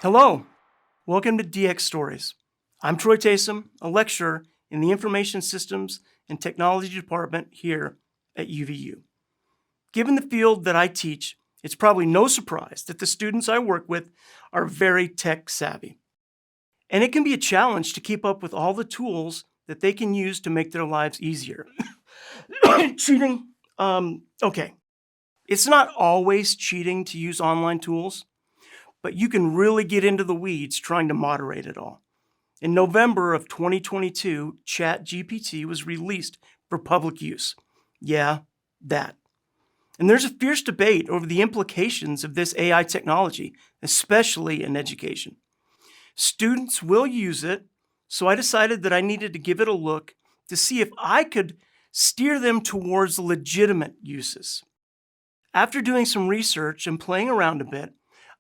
Hello, welcome to DX Stories. I'm Troy Taysom, a lecturer in the Information Systems and Technology Department here at UVU. Given the field that I teach, it's probably no surprise that the students I work with are very tech savvy. And it can be a challenge to keep up with all the tools that they can use to make their lives easier. Cheating? Okay. It's not always cheating to use online tools, but you can really get into the weeds trying to moderate it all. In November of 2022, ChatGPT was released for public use. Yeah, that. And there's a fierce debate over the implications of this AI technology, especially in education. Students will use it, so I decided that I needed to give it a look to see if I could steer them towards legitimate uses. After doing some research and playing around a bit,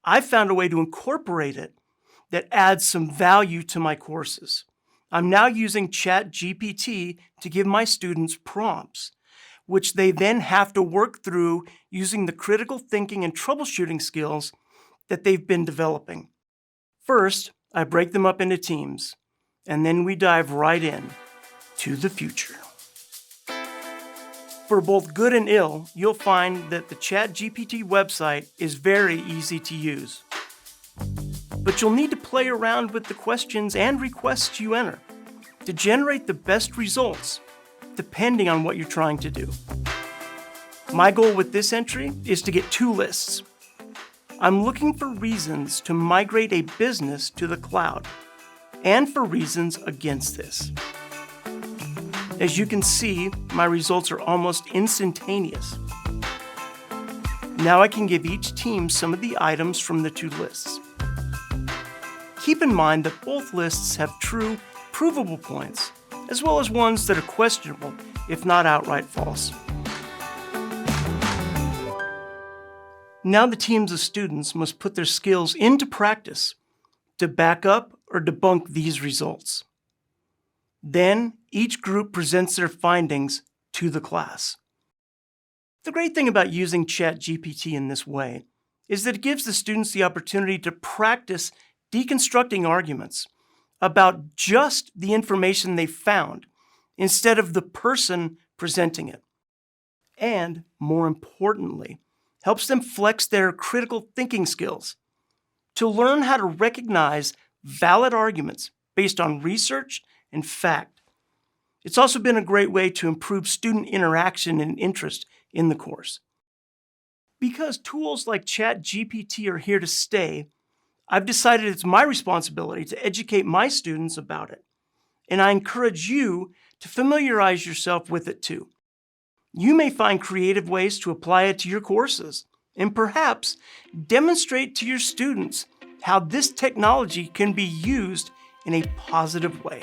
I found a way to incorporate it that adds some value to my courses. I'm now using ChatGPT to give my students prompts, which they then have to work through using the critical thinking and troubleshooting skills that they've been developing. First, I break them up into teams, and then we dive right in to the future. For both good and ill, you'll find that the ChatGPT website is very easy to use. But you'll need to play around with the questions and requests you enter to generate the best results, depending on what you're trying to do. My goal with this entry is to get 2 lists. I'm looking for reasons to migrate a business to the cloud, and for reasons against this. As you can see, my results are almost instantaneous. Now I can give each team some of the items from the 2 lists. Keep in mind that both lists have true, provable points, as well as ones that are questionable, if not outright false. Now the teams of students must put their skills into practice to back up or debunk these results. Then, each group presents their findings to the class. The great thing about using ChatGPT in this way is that it gives the students the opportunity to practice deconstructing arguments about just the information they found instead of the person presenting it. And, more importantly, helps them flex their critical thinking skills to learn how to recognize valid arguments based on research and fact. It's also been a great way to improve student interaction and interest in the course. Because tools like ChatGPT are here to stay, I've decided it's my responsibility to educate my students about it. And I encourage you to familiarize yourself with it too. You may find creative ways to apply it to your courses, and perhaps demonstrate to your students how this technology can be used in a positive way.